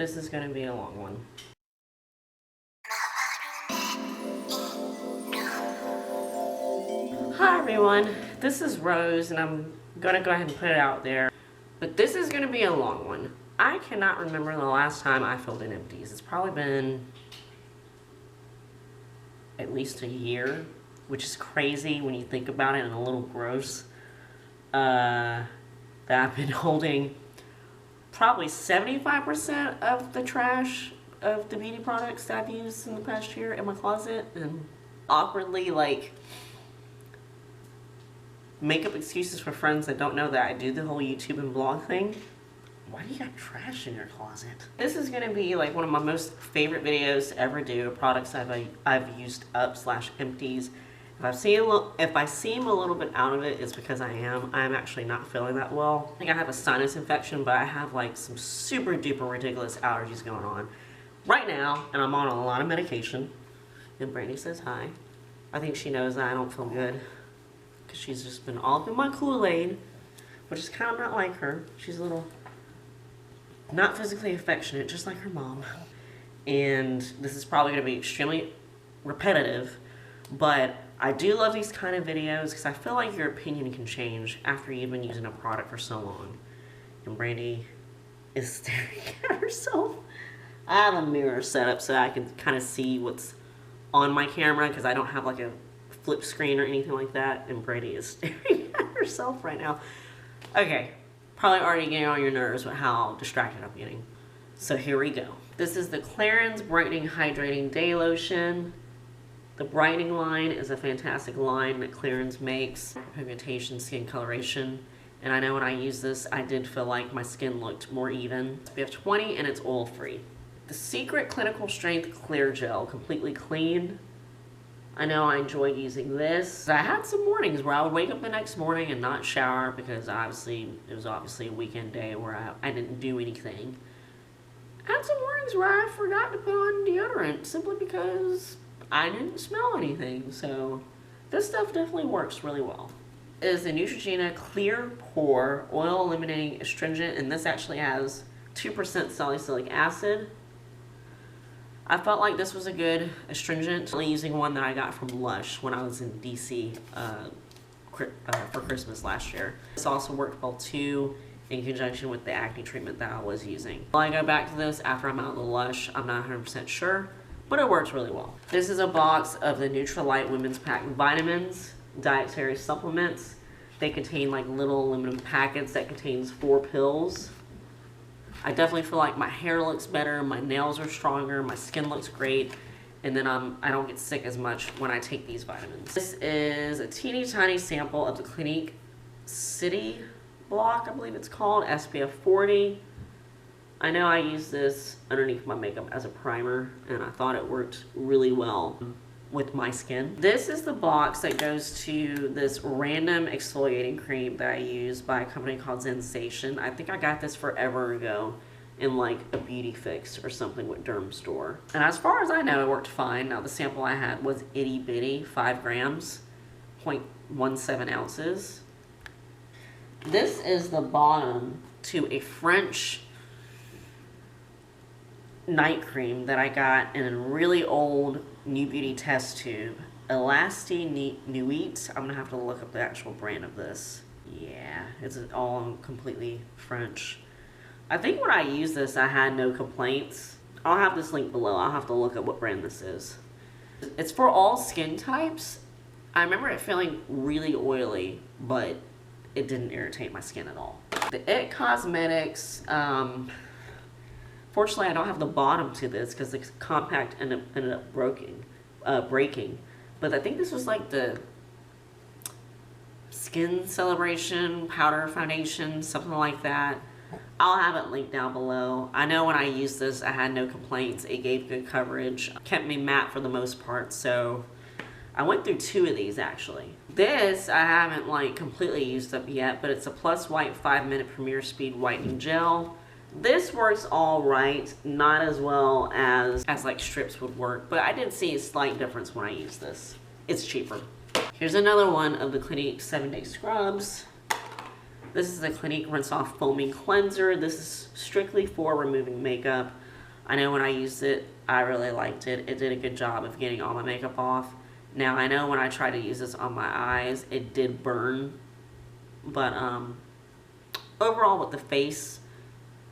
This is going to be a long one. Hi everyone, this is Rose and I'm going to go ahead and put it out there. But this is going to be a long one. I cannot remember the last time I filled in Empties. It's probably been at least a year, which is crazy when you think about it and a little gross. That I've been holding probably 75% of the trash of the beauty products that I've used in the past year in my closet, and awkwardly like make up excuses for friends that don't know that I do the whole YouTube and vlog thing. Why do you got trash in your closet? This is gonna be like one of my most favorite videos to ever do, products I've used up / empties. If I seem a little bit out of it, it's because I'm actually not feeling that well. I think I have a sinus infection, but I have like some super duper ridiculous allergies going on right now, and I'm on a lot of medication. And Brandy says hi. I think she knows that I don't feel good because she's just been all up in my Kool-Aid, which is kind of not like her. She's a little not physically affectionate, just like her mom. And this is probably going to be extremely repetitive, but I do love these kind of videos because I feel like your opinion can change after you've been using a product for so long. And Brandy is staring at herself. I have a mirror set up so I can kind of see what's on my camera because I don't have like a flip screen or anything like that. And Brandy is staring at herself right now. Okay, probably already getting on your nerves with how distracted I'm getting. So here we go. This is the Clarins Brightening Hydrating Day Lotion. The brightening line is a fantastic line that Clarins makes. Pigmentation, skin coloration. And I know when I used this, I did feel like my skin looked more even. It's SPF 20 and it's oil free. The Secret Clinical Strength Clear Gel, completely clean. I know I enjoy using this. I had some mornings where I would wake up the next morning and not shower because it was obviously a weekend day where I didn't do anything. I had some mornings where I forgot to put on deodorant simply because I didn't smell anything, so this stuff definitely works really well. It is the Neutrogena Clear Pore Oil Eliminating Astringent, and this actually has 2% salicylic acid. I felt like this was a good astringent, only using one that I got from Lush when I was in DC for Christmas last year. This also worked well too in conjunction with the acne treatment that I was using. Will I go back to this after I'm out of the Lush? I'm not 100% sure. But it works really well. This is a box of the Nutrilite Women's Pack vitamins, dietary supplements. They contain like little aluminum packets that contains 4 pills. I definitely feel like my hair looks better, my nails are stronger, my skin looks great, and then I don't get sick as much when I take these vitamins. This is a teeny tiny sample of the Clinique City Block, I believe it's called, SPF 40. I know I use this underneath my makeup as a primer, and I thought it worked really well with my skin. This is the box that goes to this random exfoliating cream that I use by a company called Sensation. I think I got this forever ago in like a Beauty Fix or something with Derm Store. And as far as I know, it worked fine. Now the sample I had was itty bitty, 5 grams, 0.17 ounces. This is the bottom to a French night cream that I got in a really old New Beauty test tube. Elasti Nuit. I'm gonna have to look up the actual brand of this. Yeah, it's all completely French. I think when I used this, I had no complaints. I'll have this link below. I'll have to look up what brand this is. It's for all skin types. I remember it feeling really oily, but it didn't irritate my skin at all. The IT Cosmetics, fortunately, I don't have the bottom to this because the compact ended up breaking. But I think this was like the Skin Celebration Powder Foundation, something like that. I'll have it linked down below. I know when I used this, I had no complaints. It gave good coverage, kept me matte for the most part, so I went through 2 of these actually. This I haven't like completely used up yet, but it's a Plus White 5-minute Premier Speed Whitening Gel. This works all right, not as well as like strips would work, but I did see a slight difference when I used this. It's cheaper. Here's another one of the Clinique 7-Day Scrubs. This is the Clinique Rinse Off Foaming Cleanser. This is strictly for removing makeup. I know when I used it, I really liked it. It did a good job of getting all my makeup off. Now, I know when I tried to use this on my eyes, it did burn. But overall with the face,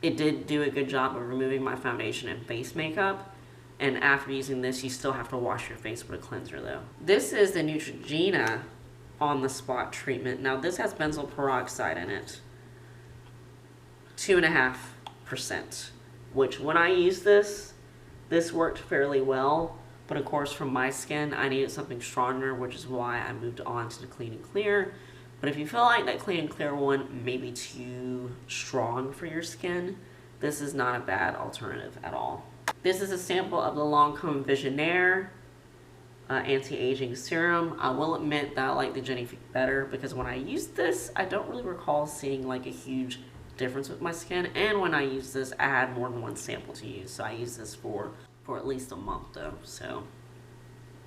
it did do a good job of removing my foundation and face makeup. And after using this, you still have to wash your face with a cleanser though. This is the Neutrogena on the spot treatment. Now this has benzoyl peroxide in it. 2.5%. Which when I used this worked fairly well. But of course from my skin, I needed something stronger, which is why I moved on to the Clean and Clear. But if you feel like that Clean and Clear one may be too strong for your skin, this is not a bad alternative at all. This is a sample of the Lancome Visionaire anti-aging serum. I will admit that I like the Genifique better because when I used this, I don't really recall seeing like a huge difference with my skin. And when I used this, I had more than one sample to use. So I used this for at least a month though. So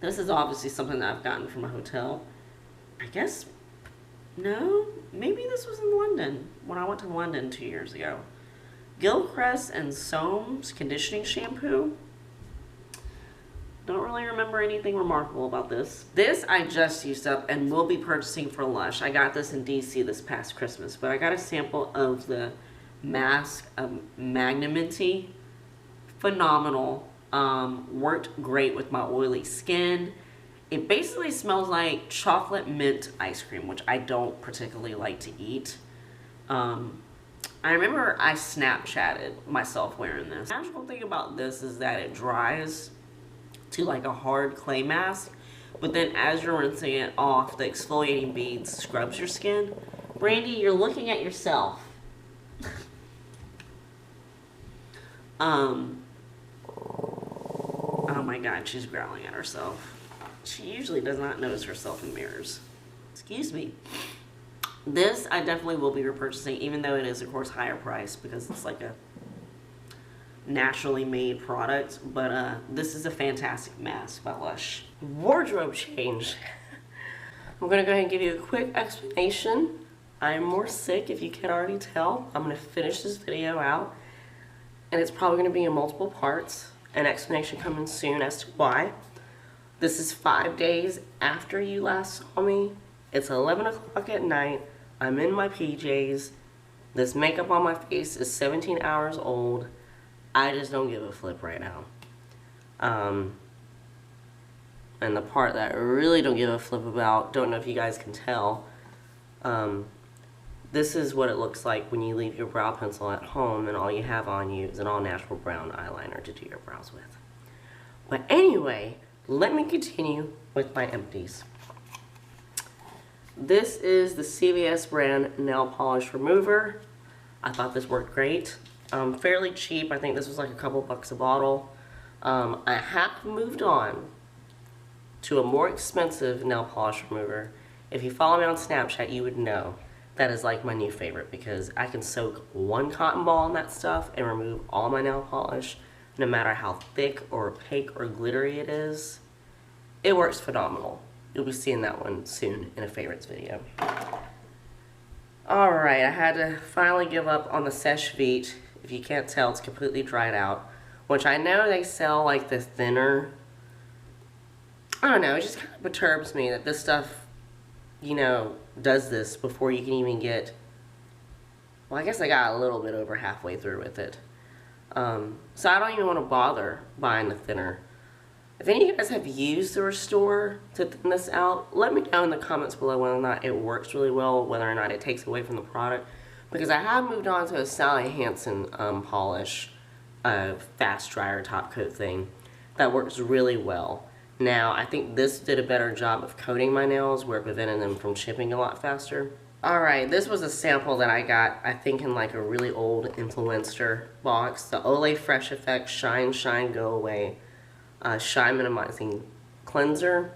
this is obviously something that I've gotten from a hotel. I guess, no, maybe this was in London when I went to London 2 years ago. Gilchrist and Soames conditioning shampoo. Don't really remember anything remarkable about this. This I just used up and will be purchasing for Lush. I got this in DC this past Christmas, but I got a sample of the mask of Magnum-Minty. Phenomenal. Worked great with my oily skin. It basically smells like chocolate mint ice cream, which I don't particularly like to eat. I remember I Snapchatted myself wearing this. The actual thing about this is that it dries to like a hard clay mask, but then as you're rinsing it off, the exfoliating beads scrubs your skin. Brandy, you're looking at yourself. Oh my god, she's growling at herself. She usually does not notice herself in mirrors. Excuse me. This I definitely will be repurchasing, even though it is of course higher price because it's like a naturally made product. But this is a fantastic mask by Lush. Wardrobe change. I'm gonna go ahead and give you a quick explanation. I am more sick, if you can already tell. I'm gonna finish this video out, and it's probably gonna be in multiple parts. An explanation coming soon as to why. This is 5 days after you last saw me. It's 11 o'clock at night. I'm in my PJs. This makeup on my face is 17 hours old. I just don't give a flip right now. And the part that I really don't give a flip about, don't know if you guys can tell, this is what it looks like when you leave your brow pencil at home and all you have on you is an all-natural brown eyeliner to do your brows with. But anyway, let me continue with my empties. This is the CVS brand nail polish remover. I thought this worked great. Fairly cheap. I think this was like a couple bucks a bottle. I have moved on to a more expensive nail polish remover. If you follow me on Snapchat, you would know that is like my new favorite because I can soak one cotton ball in that stuff and remove all my nail polish, no matter how thick or opaque or glittery it is. It works phenomenal. You'll be seeing that one soon in a favorites video. Alright, I had to finally give up on the Seche Vite. If you can't tell, it's completely dried out. Which I know they sell like the thinner. I don't know, it just kind of perturbs me that this stuff, you know, does this before you can even get... Well, I guess I got a little bit over halfway through with it. So I don't even want to bother buying the thinner. If any of you guys have used the Restore to thin this out, let me know in the comments below whether or not it works really well, whether or not it takes away from the product. Because I have moved on to a Sally Hansen polish, fast dryer top coat thing that works really well. Now, I think this did a better job of coating my nails where it prevented them from chipping a lot faster. Alright, this was a sample that I got, I think, in like a really old Influencer box. The Olay Fresh Effect Shine Shine Go Away Shine Minimizing Cleanser.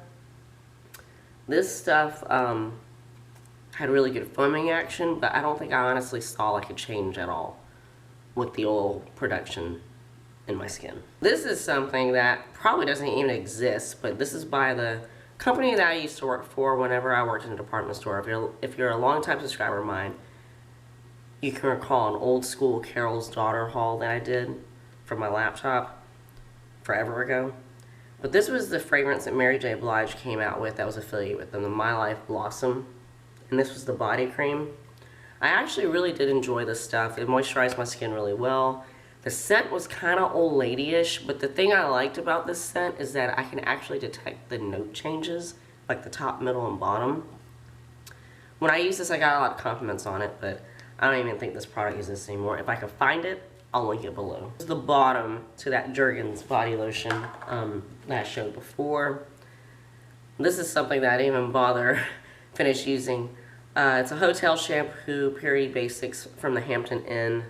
This stuff had really good foaming action, but I don't think I honestly saw like a change at all with the oil production in my skin. This is something that probably doesn't even exist, but this is by the company that I used to work for whenever I worked in a department store. If you're a long-time subscriber of mine, you can recall an old school Carol's Daughter haul that I did from my laptop forever ago. But this was the fragrance that Mary J. Blige came out with that was affiliated with them, the My Life Blossom. And this was the body cream. I actually really did enjoy this stuff. It moisturized my skin really well. The scent was kind of old lady-ish, but the thing I liked about this scent is that I can actually detect the note changes, like the top, middle, and bottom. When I used this, I got a lot of compliments on it, but I don't even think this product exists anymore. If I can find it, I'll link it below. This is the bottom to that Jergens body lotion that I showed before. This is something that I didn't even bother finish using. It's a hotel shampoo, Purity Basics from the Hampton Inn.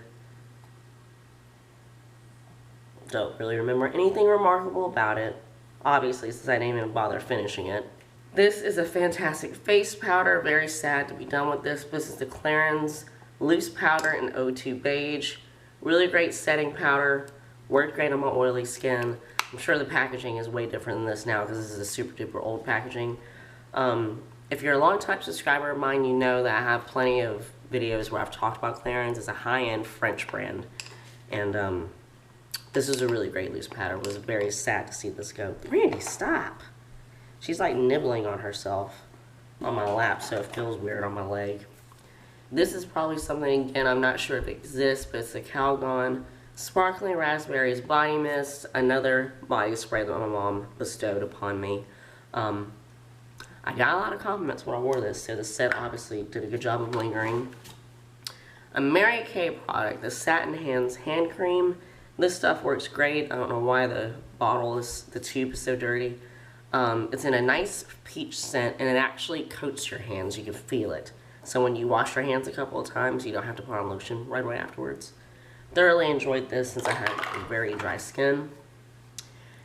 Don't really remember anything remarkable about it, obviously, since I didn't even bother finishing it. This is a fantastic face powder. Very sad to be done with this. This is the Clarins Loose Powder in O2 Beige. Really great setting powder. Worked great on my oily skin. I'm sure the packaging is way different than this now because this is a super duper old packaging. If you're a long-time subscriber of mine, you know that I have plenty of videos where I've talked about Clarins. It's a high-end French brand. And this is a really great loose powder. It was very sad to see this go. Randy, stop. She's like nibbling on herself on my lap, so it feels weird on my leg. This is probably something, again, I'm not sure if it exists, but it's the Calgon Sparkling Raspberries Body Mist, another body spray that my mom bestowed upon me. I got a lot of compliments when I wore this, so the set obviously did a good job of lingering. A Mary Kay product, the Satin Hands Hand Cream. This stuff works great. I don't know why the tube is so dirty. It's in a nice peach scent, and it actually coats your hands. You can feel it. So when you wash your hands a couple of times, you don't have to put on lotion right away afterwards. Thoroughly enjoyed this since I have very dry skin.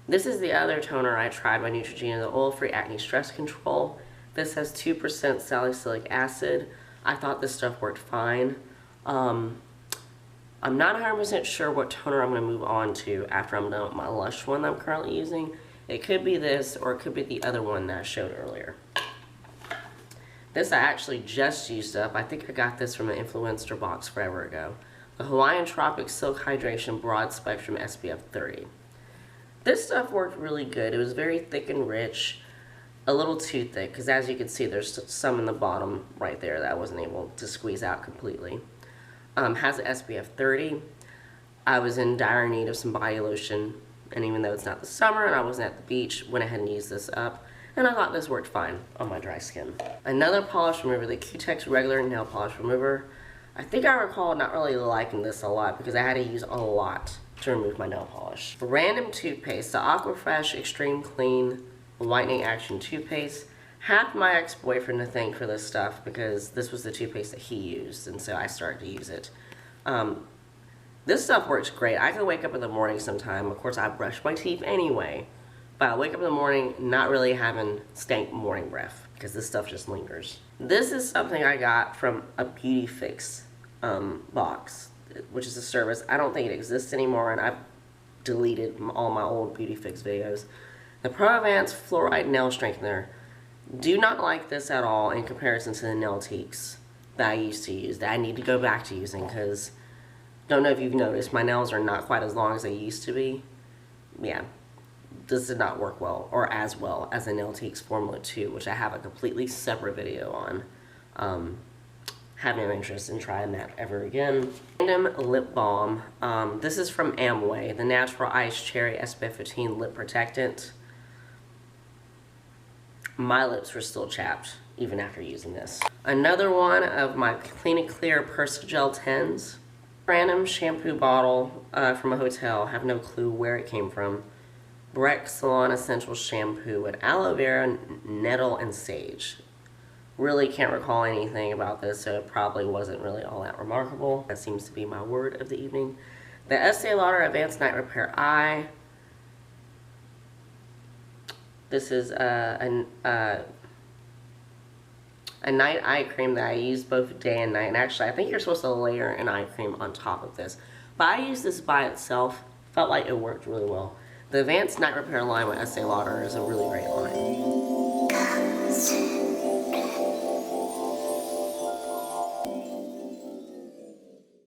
This is the other toner I tried by Neutrogena, the Oil-Free Acne Stress Control. This has 2% salicylic acid. I thought this stuff worked fine. I'm not 100% sure what toner I'm going to move on to after I'm done with my Lush one that I'm currently using. It could be this, or it could be the other one that I showed earlier. This I actually just used up. I think I got this from an influencer box forever ago. The Hawaiian Tropic Silk Hydration Broad Spectrum SPF 30. This stuff worked really good. It was very thick and rich, a little too thick, because as you can see, there's some in the bottom right there that I wasn't able to squeeze out completely. Has an SPF 30. I was in dire need of some body lotion, and even though it's not the summer and I wasn't at the beach, went ahead and used this up, and I thought this worked fine on my dry skin. Another polish remover, the Q-Tex Regular Nail Polish Remover. I think I recall not really liking this a lot because I had to use a lot to remove my nail polish. Random toothpaste, the Aquafresh Extreme Clean Whitening Action Toothpaste. Half my ex-boyfriend to thank for this stuff because this was the toothpaste that he used, and so I started to use it. This stuff works great. I can wake up in the morning sometime. Of course, I brush my teeth anyway, but I wake up in the morning not really having stank morning breath because this stuff just lingers. This is something I got from a Beauty Fix box, which is a service. I don't think it exists anymore, and I've deleted all my old Beauty Fix videos. The Pro Advance Fluoride Nail Strengthener. Do not like this at all in comparison to the Nailtiques that I used to use, that I need to go back to using, because don't know if you've noticed, my nails are not quite as long as they used to be. Yeah, this did not work well, or as well as the Nailtiques Formula 2, which I have a completely separate video on. Have no interest in trying that ever again. Random lip balm. This is from Amway, the Natural Ice Cherry SPF 15 Lip Protectant. My lips were still chapped even after using this. Another one of my Clean & Clear Persil 10s. Random shampoo bottle from a hotel. Have no clue where it came from. Breck Salon Essential Shampoo with aloe vera, nettle, and sage. Really can't recall anything about this, so it probably wasn't really all that remarkable. That seems to be my word of the evening. The Estee Lauder Advanced Night Repair Eye. This is a night eye cream that I use both day and night. And actually, I think you're supposed to layer an eye cream on top of this. But I used this by itself. Felt like it worked really well. The Advanced Night Repair line with Estee Lauder is a really great line.